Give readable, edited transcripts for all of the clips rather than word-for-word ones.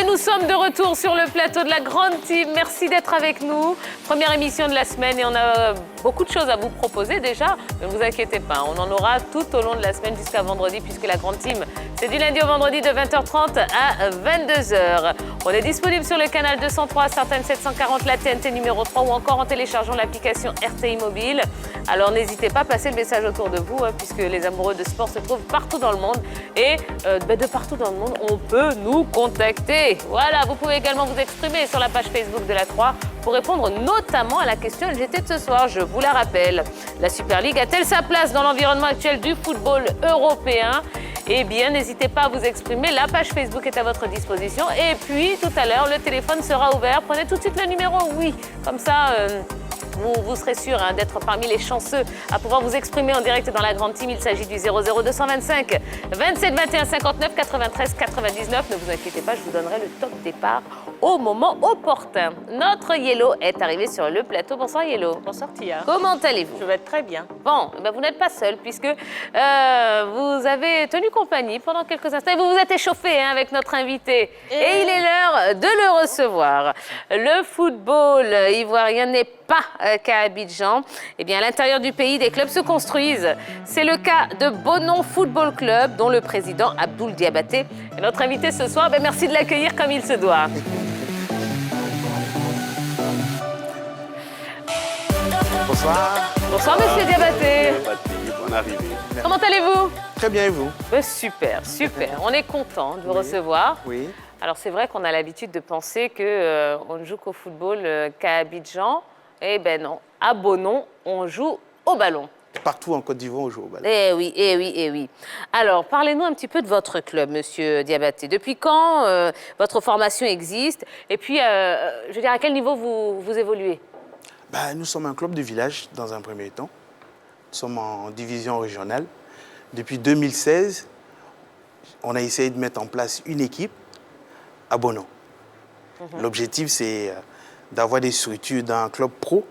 nous sommes de retour sur le plateau de la Grande Team. Merci d'être avec nous. Première émission de la semaine et on a beaucoup de choses à vous proposer déjà. Ne vous inquiétez pas, on en aura tout au long de la semaine jusqu'à vendredi puisque la Grande Team, c'est du lundi au vendredi de 20h30 à 22h. On est disponible sur le canal 203, certaines 740, la TNT numéro 3 ou encore en téléchargeant l'application RTI Mobile. Alors n'hésitez pas à passer le message autour de vous puisque les amoureux de sport se trouvent partout dans le monde et de partout dans le monde, on peut nous contacter. Voilà, vous pouvez également vous exprimer sur la page Facebook de la 3 pour répondre notamment à la question LGT de ce soir. Je vous la rappelle, la Super League a-t-elle sa place dans l'environnement actuel du football européen? Eh bien, n'hésitez pas à vous exprimer. La page Facebook est à votre disposition. Et puis, tout à l'heure, le téléphone sera ouvert. Prenez tout de suite le numéro, oui. Comme ça, vous serez sûr d'être parmi les chanceux à pouvoir vous exprimer en direct dans la Grande Team. Il s'agit du 00225 27 21 59 93 99. Ne vous inquiétez pas, je vous donnerai le top départ au moment opportun. Notre Yellow est arrivé sur le plateau. Bonsoir Yellow. Bonsoir Tia. Comment allez-vous? Je vais très bien. Bon, vous n'êtes pas seul puisque vous avez tenu compagnie pendant quelques instants et vous vous êtes échauffé avec notre invité. Et il est l'heure de le recevoir. Le football ivoirien n'est pas qu'à Abidjan. Eh bien, à l'intérieur du pays, des clubs se construisent. C'est le cas de Bonon Football Club, dont le président Abdoul Diabaté est notre invité ce soir. Merci de l'accueillir comme il se doit. Bonsoir. Bonsoir, monsieur Diabaté. Bonne arrivée. Comment allez-vous? Très bien, et vous? Super, super. On est content de vous recevoir. Oui. Alors, c'est vrai qu'on a l'habitude de penser qu'on ne joue qu'au football qu'à Abidjan. Eh ben non, à Bonon, on joue au ballon. Partout en Côte d'Ivoire, on joue au ballon. Eh oui, eh oui, eh oui. Alors, parlez-nous un petit peu de votre club, monsieur Diabaté. Depuis quand votre formation existe? Et puis, je veux dire, à quel niveau vous évoluez? Nous sommes un club de village, dans un premier temps. Nous sommes en division régionale. Depuis 2016, on a essayé de mettre en place une équipe à Bonon. L'objectif, c'est d'avoir des structures d'un club pro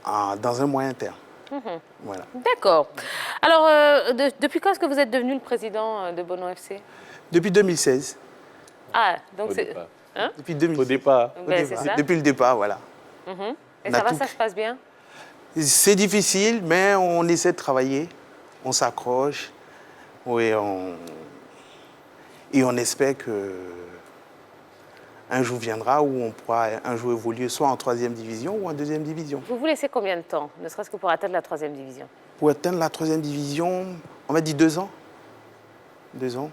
dans un moyen terme. Voilà. D'accord. Alors, depuis quand est-ce que vous êtes devenu le président de Bonon FC? Depuis 2016. Ah, donc c'est... Hein? Depuis 2016. Au départ. C'est ça. Depuis le départ, voilà. Et ça va, ça se passe bien? C'est difficile, mais on essaie de travailler, on s'accroche, oui, et on espère qu'un jour viendra où on pourra un jour évoluer soit en 3e division ou en 2e division. Vous laissez combien de temps, ne serait-ce que pour atteindre la 3e division? Pour atteindre la 3e division, on va dire 2 ans. 2 ans.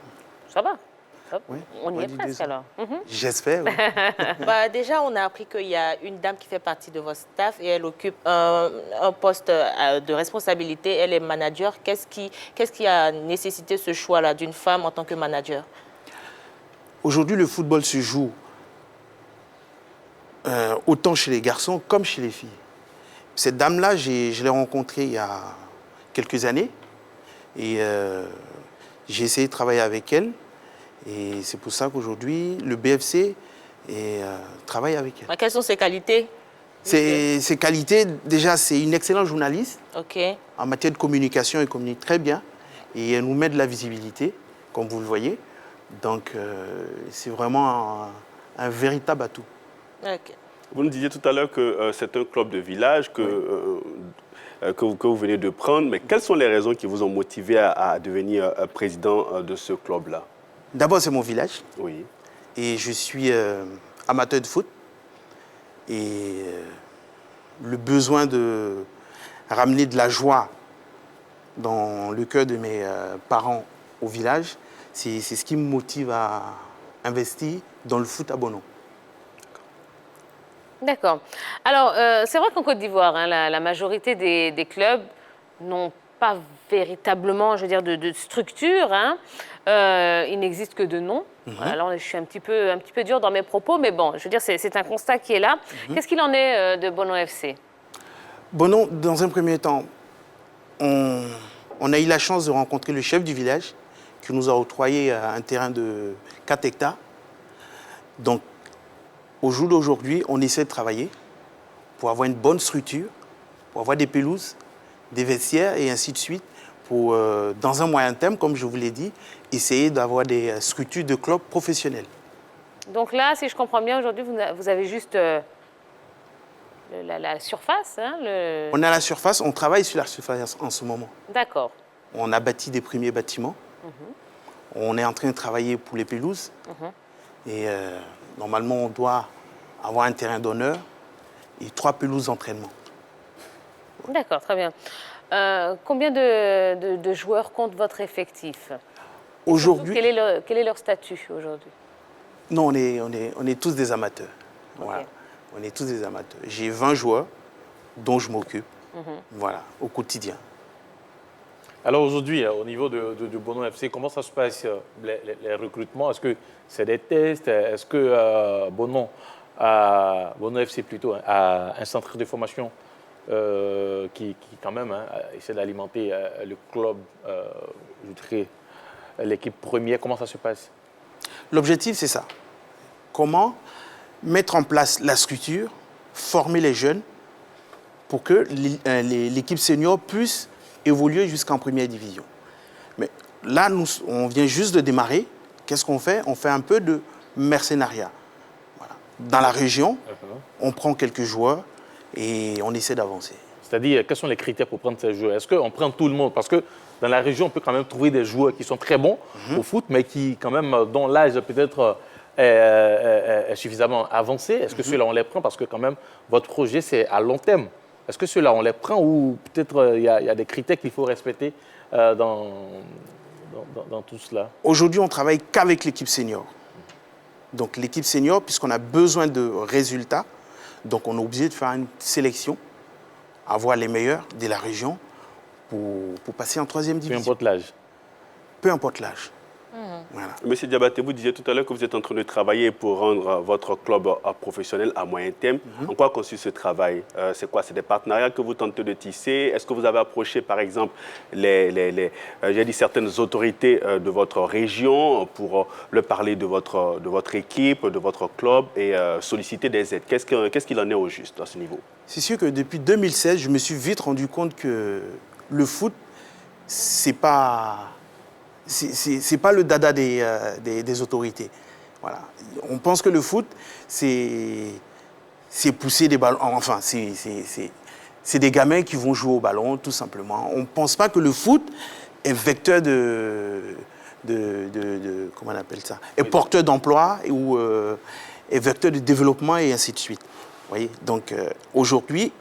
Ça va. Oui, on y est presque alors. J'espère. Oui. Déjà, on a appris qu'il y a une dame qui fait partie de votre staff et elle occupe un poste de responsabilité. Elle est manager. Qu'est-ce qui a nécessité ce choix-là d'une femme en tant que manager? Aujourd'hui, le football se joue autant chez les garçons comme chez les filles. Cette dame-là, je l'ai rencontrée il y a quelques années et j'ai essayé de travailler avec elle. Et c'est pour ça qu'aujourd'hui, le BFC travaille avec elle. Quelles sont ses qualités? Ses qualités, déjà, c'est une excellente journaliste. Ok. En matière de communication, elle communique très bien. Et elle nous met de la visibilité, comme vous le voyez. Donc, c'est vraiment un véritable atout. Ok. Vous nous disiez tout à l'heure que c'est un club de village que vous venez de prendre. Mais quelles sont les raisons qui vous ont motivé à devenir président de ce club-là? D'abord, c'est mon village. Oui. Et je suis amateur de foot. Et le besoin de ramener de la joie dans le cœur de mes parents au village, c'est ce qui me motive à investir dans le foot à Bonon. D'accord. Alors, c'est vrai qu'en Côte d'Ivoire, la majorité des clubs n'ont pas véritablement, je veux dire, de structure. Il n'existe que de noms. Alors, je suis un petit peu dur dans mes propos, mais bon, je veux dire, c'est un constat qui est là. Qu'est-ce qu'il en est de Bonon FC? Bonon, dans un premier temps, on a eu la chance de rencontrer le chef du village qui nous a octroyé un terrain de 4 hectares. Donc, au jour d'aujourd'hui, on essaie de travailler pour avoir une bonne structure, pour avoir des pelouses, des vestiaires et ainsi de suite, pour, dans un moyen terme, comme je vous l'ai dit, essayer d'avoir des structures de clubs professionnels. Donc là, si je comprends bien, aujourd'hui, vous avez juste la surface. Hein, On est à la surface, on travaille sur la surface en ce moment. D'accord. On a bâti des premiers bâtiments. On est en train de travailler pour les pelouses. Et normalement, on doit avoir un terrain d'honneur et 3 pelouses d'entraînement. D'accord, très bien. Combien de joueurs compte votre effectif? Aujourd'hui, Quel est leur statut aujourd'hui? non, on est tous des amateurs. Voilà. On est tous des amateurs. J'ai 20 joueurs dont je m'occupe, voilà, au quotidien. Alors aujourd'hui, au niveau de Bono FC, comment ça se passe, les recrutements? Est-ce que c'est des tests? Est-ce que Bono FC plutôt a un centre de formation qui quand même essaie d'alimenter le club, je dirais, l'équipe première? Comment ça se passe? L'objectif, c'est ça. Comment mettre en place la structure, former les jeunes pour que l'équipe senior puisse évoluer jusqu'en première division. Mais là, on vient juste de démarrer. Qu'est-ce qu'on fait? On fait un peu de mercenariat. Voilà. Dans la région, on prend quelques joueurs et on essaie d'avancer. C'est-à-dire, quels sont les critères pour prendre ces joueurs? Est-ce qu'on prend tout le monde? Parce que dans la région, on peut quand même trouver des joueurs qui sont très bons au foot, mais qui, quand même, dont l'âge peut-être est suffisamment avancé. Est-ce que ceux-là, on les prend? Parce que, quand même, votre projet, c'est à long terme. Est-ce que ceux-là, on les prend ou peut-être il y a des critères qu'il faut respecter dans tout cela? Aujourd'hui, on travaille qu'avec l'équipe senior. Donc, l'équipe senior, puisqu'on a besoin de résultats, donc on est obligé de faire une sélection, avoir les meilleurs de la région pour passer en 3e division. Peu importe l'âge. Peu importe l'âge. Voilà. Monsieur Diabaté, vous disiez tout à l'heure que vous êtes en train de travailler pour rendre votre club professionnel à moyen terme. En quoi consiste ce travail? C'est quoi? C'est des partenariats que vous tentez de tisser? Est-ce que vous avez approché, par exemple, certaines autorités de votre région pour leur parler de votre équipe, de votre club et solliciter des aides? Qu'est-ce qu'il en est au juste à ce niveau? C'est sûr que depuis 2016, je me suis vite rendu compte que le foot, c'est pas le dada des autorités. Voilà. On pense que le foot, c'est pousser des ballons. Enfin, c'est des gamins qui vont jouer au ballon, tout simplement. On ne pense pas que le foot est vecteur comment on appelle ça? Est porteur d'emploi ou est vecteur de développement et ainsi de suite. Vous voyez? Donc, aujourd'hui,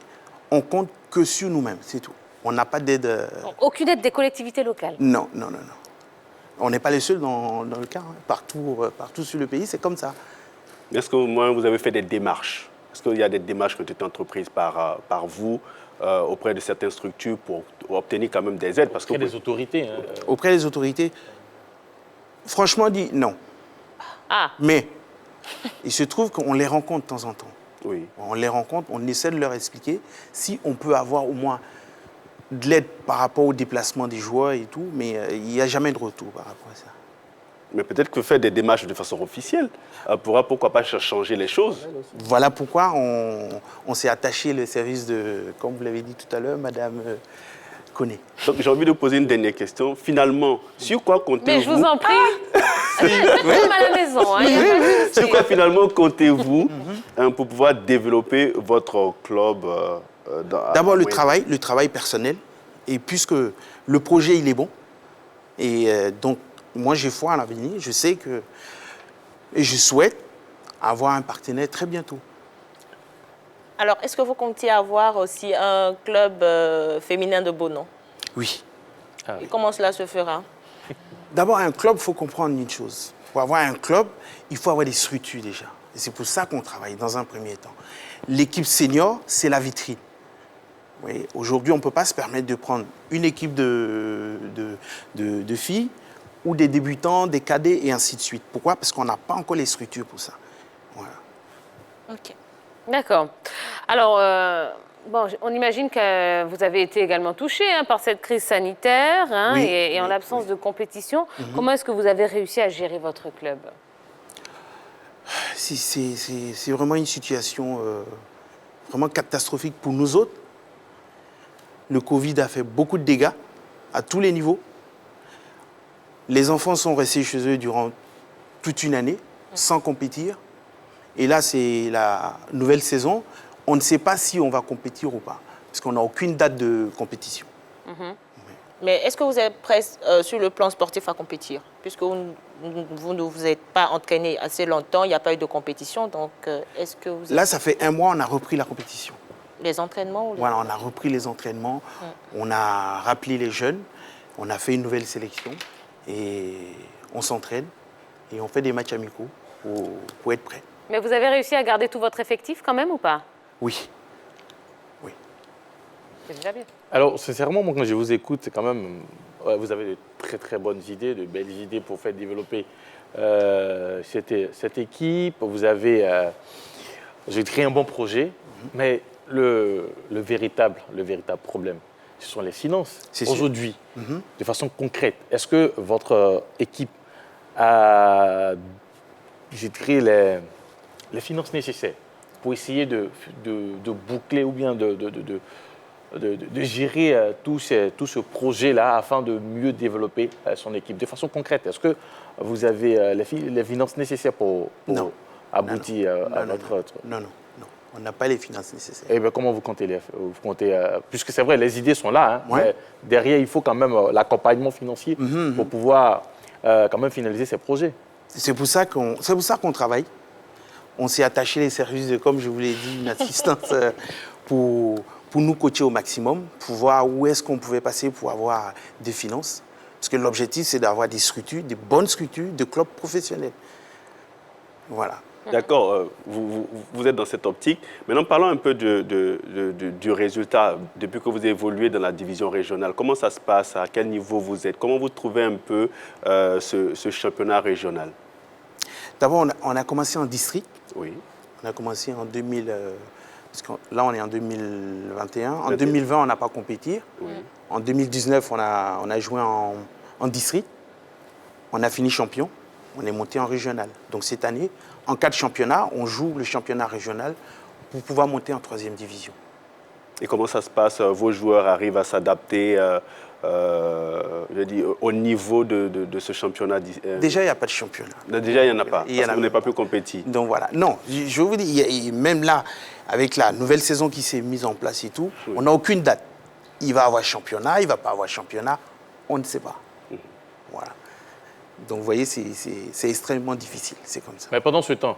on compte que sur nous-mêmes, c'est tout. On n'a pas d'aide. Aucune aide des collectivités locales? Non. On n'est pas les seuls dans le cas. Hein. Partout sur le pays, c'est comme ça. Est-ce que vous avez fait des démarches? Est-ce qu'il y a des démarches qui ont été entreprises par vous auprès de certaines structures pour obtenir quand même des aides? Auprès des autorités. Hein. Auprès des autorités, franchement dit non. Mais il se trouve qu'on les rencontre de temps en temps. Oui. On les rencontre, on essaie de leur expliquer si on peut avoir au moins de l'aide par rapport au déplacement des joueurs et tout, mais il n'y a jamais de retour par rapport à ça. Mais peut-être que faire des démarches de façon officielle pourra, pourquoi pas, changer les choses. Voilà pourquoi on s'est attaché le service de, comme vous l'avez dit tout à l'heure, Madame Koné. Donc j'ai envie de poser une dernière question. Finalement, sur quoi comptez-vous? Mais je vous en prie, même à la maison. Hein, sur quoi finalement comptez-vous pour pouvoir développer votre club D'abord le travail personnel. Et puisque le projet, il est bon, et donc moi j'ai foi à l'avenir, je sais que, et je souhaite avoir un partenaire très bientôt. Alors, est-ce que vous comptiez avoir aussi un club féminin de beau nom? Oui. Et comment cela se fera? D'abord, un club, il faut comprendre une chose. Pour avoir un club, il faut avoir des structures déjà. Et c'est pour ça qu'on travaille dans un premier temps. L'équipe senior, c'est la vitrine. Oui, aujourd'hui, on ne peut pas se permettre de prendre une équipe de filles ou des débutants, des cadets et ainsi de suite. Pourquoi? Parce qu'on n'a pas encore les structures pour ça. Voilà. Ok. D'accord. Alors, on imagine que vous avez été également touché par cette crise sanitaire Oui, et en l'absence de compétition. Comment est-ce que vous avez réussi à gérer votre club? C'est vraiment une situation vraiment catastrophique pour nous autres. Le Covid a fait beaucoup de dégâts à tous les niveaux. Les enfants sont restés chez eux durant toute une année. sans compétir. Et là, c'est la nouvelle saison. On ne sait pas si on va compétir ou pas, parce qu'on n'a aucune date de compétition. Mais est-ce que vous êtes prêt sur le plan sportif à compétir? Puisque vous ne vous êtes pas entraîné assez longtemps, il n'y a pas eu de compétition. Donc, est-ce que vous êtes... Là, ça fait 1 mois, on a repris la compétition. Les entraînements ou les... Voilà, on a repris les entraînements, on a rappelé les jeunes, on a fait une nouvelle sélection et on s'entraîne et on fait des matchs amicaux pour être prêt. Mais vous avez réussi à garder tout votre effectif quand même ou pas? Oui. C'est déjà bien. Alors, sincèrement, moi, quand je vous écoute, c'est quand même... vous avez de très, très bonnes idées, de belles idées pour faire développer cette équipe. Vous avez, j'ai créé un bon projet, mais le véritable problème, ce sont les finances. Aujourd'hui, de façon concrète, est-ce que votre équipe a, j'ai créé les finances nécessaires pour essayer de boucler ou bien de gérer tout ce projet-là afin de mieux développer son équipe? De façon concrète, est-ce que vous avez les finances nécessaires pour aboutir à notre... Non, on n'a pas les finances nécessaires. Eh bien, comment vous comptez puisque c'est vrai, les idées sont là, hein, mais derrière, il faut quand même l'accompagnement financier pour pouvoir quand même finaliser ces projets. C'est pour ça qu'on travaille. On s'est attaché les services, comme je vous l'ai dit, une assistance pour nous coacher au maximum, pour voir où est-ce qu'on pouvait passer pour avoir des finances. Parce que l'objectif, c'est d'avoir des structures, des bonnes structures de clubs professionnels. Voilà. D'accord, vous êtes dans cette optique. Maintenant, parlons un peu du résultat depuis que vous évoluez dans la division régionale. Comment ça se passe? À quel niveau vous êtes? Comment vous trouvez un peu ce championnat régional? D'abord, on a commencé en district. Oui. On a commencé en 2000... parce que là, on est en 2021. En 2020, on n'a pas compéti. Oui. En 2019, on a joué en district. On a fini champion. On est monté en régional. Donc cette année, en cas de championnat, on joue le championnat régional pour pouvoir monter en 3e division. Et comment ça se passe? Vos joueurs arrivent à s'adapter au niveau de ce championnat? Déjà, il n'y a pas de championnat. Déjà, il n'y en a pas, parce que vous n'êtes pas plus compétit. Donc voilà. Non, je vous dis, même là, avec la nouvelle saison qui s'est mise en place et tout, on n'a aucune date. Il va y avoir championnat, il ne va pas avoir championnat, on ne sait pas. Voilà. Donc, vous voyez, c'est extrêmement difficile, c'est comme ça. Mais pendant ce temps,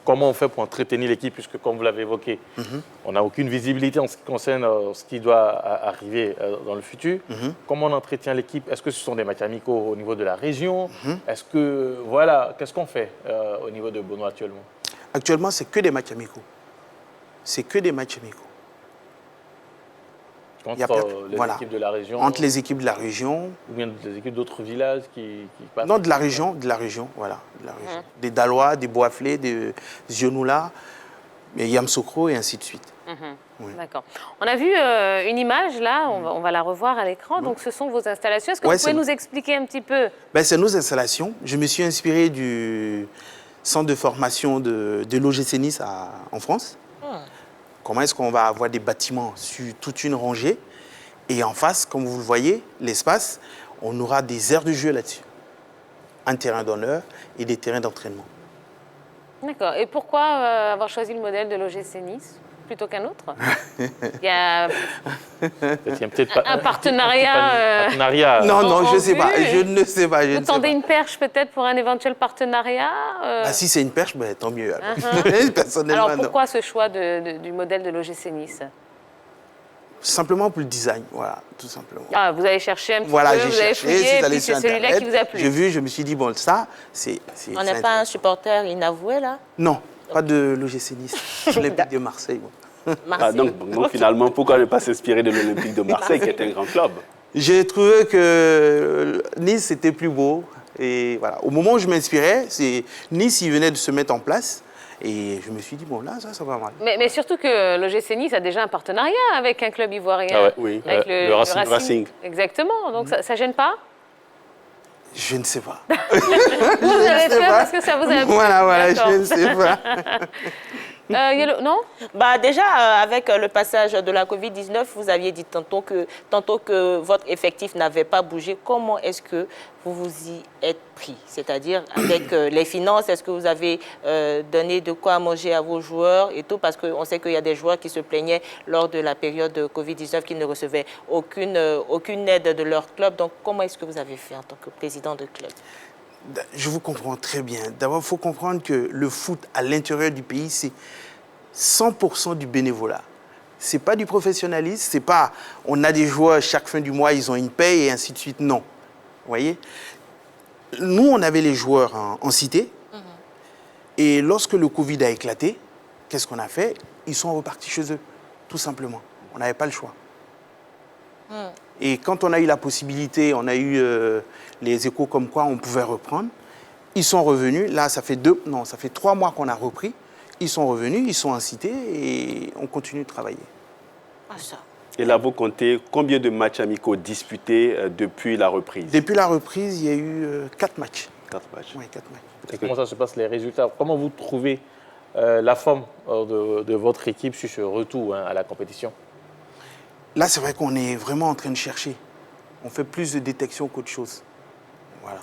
comment on fait pour entretenir l'équipe, puisque comme vous l'avez évoqué, on n'a aucune visibilité en ce qui concerne ce qui doit arriver dans le futur. Comment on entretient l'équipe? Est-ce que ce sont des matchs amicaux au niveau de la région? Est-ce que, voilà, qu'est-ce qu'on fait au niveau de Bono actuellement? Actuellement, c'est que des matchs amicaux. C'est que des matchs amicaux. Entre les équipes de la région? Entre les équipes de la région. Ou bien les équipes d'autres villages qui passent? Non, de la région, voilà. De la région. Des Dalois, des Boaflé, des Zionoula, Yamsokro et ainsi de suite. Oui. D'accord. On a vu une image, là, on va la revoir à l'écran. Donc, ce sont vos installations. Est-ce que vous pouvez nous expliquer un petit peu? C'est nos installations. Je me suis inspiré du centre de formation de l'OGC Nice en France. Comment est-ce qu'on va avoir des bâtiments sur toute une rangée? Et en face, comme vous le voyez, l'espace, on aura des aires de jeu là-dessus. Un terrain d'honneur et des terrains d'entraînement. D'accord. Et pourquoi avoir choisi le modèle de l'OGC Nice plutôt qu'un autre? Il y a un partenariat. Non, je ne sais pas. Je ne sais pas. Vous tendez une perche peut-être pour un éventuel partenariat? Si c'est une perche, tant mieux. Personnellement, alors pourquoi ce choix du modèle de l'OGC Nice? Simplement pour le design, voilà, tout simplement. Ah, vous avez cherché un petit peu, vous avez fouillé, et puis c'est celui-là qui vous a plu. J'ai vu, je me suis dit, bon, ça, c'est... On n'est pas un supporter inavoué, là? Non, pas de l'OGC Nice, l'Olympique de Marseille. Donc finalement, pourquoi ne pas s'inspirer de l'Olympique de Marseille, qui est un grand club? J'ai trouvé que Nice, c'était plus beau. Et voilà. Au moment où je m'inspirais, Nice, il venait de se mettre en place. Et je me suis dit, bon, là, ça va mal. Mais surtout que l'OGC Nice a déjà un partenariat avec un club ivoirien. Ah ouais, oui, avec le Racing. Exactement. Donc, ça ne gêne pas? Je ne sais pas. Vous avez peur parce que ça vous a plu. Voilà, je ne sais pas. Non? Bah déjà, avec le passage de la Covid-19, vous aviez dit tantôt que votre effectif n'avait pas bougé. Comment est-ce que vous vous y êtes pris? C'est-à-dire avec les finances, est-ce que vous avez donné de quoi manger à vos joueurs et tout? Parce qu'on sait qu'il y a des joueurs qui se plaignaient lors de la période de Covid-19 qu'ils ne recevaient aucune aide de leur club. Donc comment est-ce que vous avez fait en tant que président de club? Je vous comprends très bien. D'abord, il faut comprendre que le foot à l'intérieur du pays, c'est 100% du bénévolat. Ce n'est pas du professionnalisme, c'est pas on a des joueurs chaque fin du mois, ils ont une paye et ainsi de suite. Non. Vous voyez? Nous, on avait les joueurs en cité. Et lorsque le Covid a éclaté, qu'est-ce qu'on a fait? Ils sont repartis chez eux, tout simplement. On n'avait pas le choix. Et quand on a eu la possibilité, on a eu les échos comme quoi on pouvait reprendre, ils sont revenus. Là, ça fait 3 mois qu'on a repris. Ils sont revenus, ils sont en cité et on continue de travailler. Ah, ça. Et là, vous comptez combien de matchs amicaux disputés depuis la reprise? Depuis la reprise, il y a eu 4 matchs. 4 matchs. Oui, 4 matchs. Et comment ça se passe, les résultats? Comment vous trouvez la forme de votre équipe sur ce retour à la compétition? Là, c'est vrai qu'on est vraiment en train de chercher. On fait plus de détection qu'autre chose. Voilà.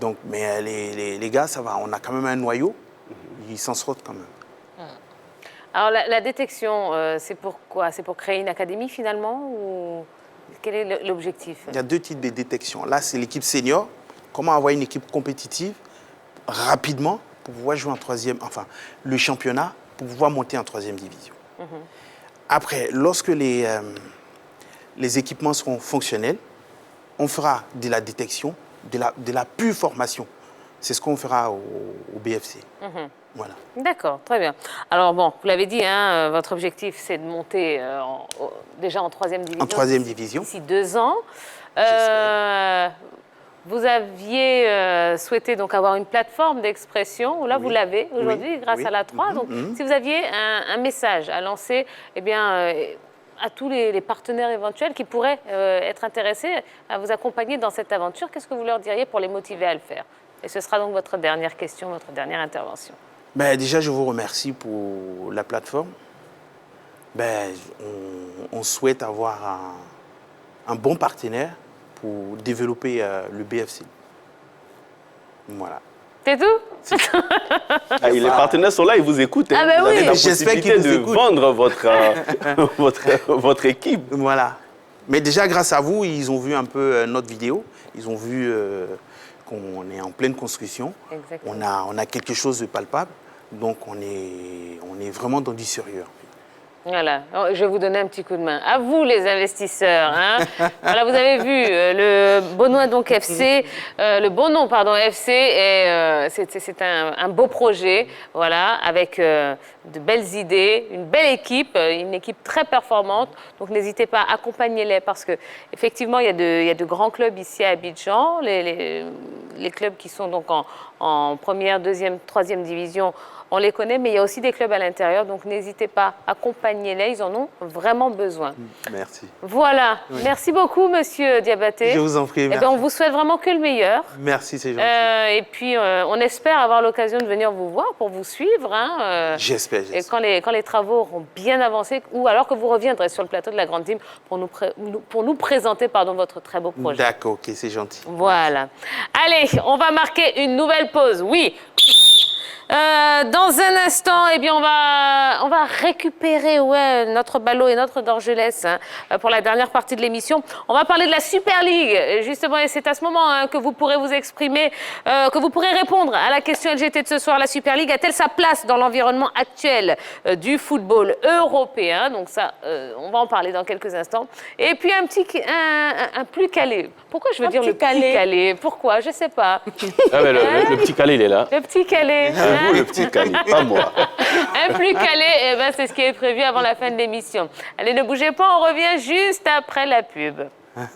Donc, mais les gars, ça va. On a quand même un noyau. Ils s'en sortent quand même. Alors, la détection, c'est pour quoi? C'est pour créer une académie, finalement? Ou quel est l'objectif? Il y a 2 types de détection. Là, c'est l'équipe senior. Comment avoir une équipe compétitive rapidement pour pouvoir jouer en 3e, enfin, le championnat, pour pouvoir monter en 3e division. Après, lorsque les équipements seront fonctionnels, on fera de la détection, de la pure formation. C'est ce qu'on fera au BFC. Voilà. D'accord, très bien. Alors bon, vous l'avez dit, hein, votre objectif, c'est de monter déjà en 3e division. En 3e division. D'ici 2 ans. Vous aviez souhaité donc avoir une plateforme d'expression. Là, vous l'avez aujourd'hui grâce à la 3. Donc, si vous aviez un message à lancer, eh bien, à tous les partenaires éventuels qui pourraient être intéressés à vous accompagner dans cette aventure, qu'est-ce que vous leur diriez pour les motiver à le faire? Et ce sera donc votre dernière question, votre dernière intervention. Ben, déjà, je vous remercie pour la plateforme. Ben, on souhaite avoir un bon partenaire pour développer le BFC. Voilà. C'est tout? Les partenaires sont là, ils vous écoutent. Ah ben vous avez la J'espère qu'ils possibilité vous de écoutent. vendre votre équipe. Voilà. Mais déjà, grâce à vous, ils ont vu un peu notre vidéo. Ils ont vu qu'on est en pleine construction. Exactement. On a quelque chose de palpable. Donc, on est vraiment dans du sérieux. Voilà, je vais vous donner un petit coup de main. À vous, les investisseurs. Hein. Voilà, vous avez vu, le Beaunois donc FC, le Beaunon, pardon, FC, c'est un beau projet, voilà, avec de belles idées, une belle équipe, une équipe très performante. Donc, n'hésitez pas, accompagnez-les parce qu'effectivement, il y a de grands clubs ici à Abidjan. Les clubs qui sont donc en première, deuxième, troisième division, on les connaît, mais il y a aussi des clubs à l'intérieur, donc n'hésitez pas, accompagnez-les, ils en ont vraiment besoin. Merci. Voilà, merci beaucoup, monsieur Diabaté. Je vous en prie, merci. On vous souhaite vraiment que le meilleur. Merci, c'est gentil. Et puis, on espère avoir l'occasion de venir vous voir pour vous suivre. Hein, j'espère. Et quand les travaux auront bien avancé, ou alors que vous reviendrez sur le plateau de la Grande Team pour nous présenter votre très beau projet. D'accord, ok, c'est gentil. Voilà. Allez, on va marquer une nouvelle pause, oui. Dans un instant, eh bien, on va récupérer notre ballot et notre dorgelès pour la dernière partie de l'émission. On va parler de la Super League, justement, et c'est à ce moment que vous pourrez vous exprimer, que vous pourrez répondre à la question LGT de ce soir. La Super League a-t-elle sa place dans l'environnement actuel du football européen? Donc ça, on va en parler dans quelques instants. Et puis un plus calé. Pourquoi je veux dire le petit calé? Pourquoi? Je ne sais pas. Ah, mais le petit calé, il est là. Le petit calé. Vous, le petit calé, pas moi. Un plus calé, c'est ce qui est prévu avant la fin de l'émission. Allez, ne bougez pas, on revient juste après la pub.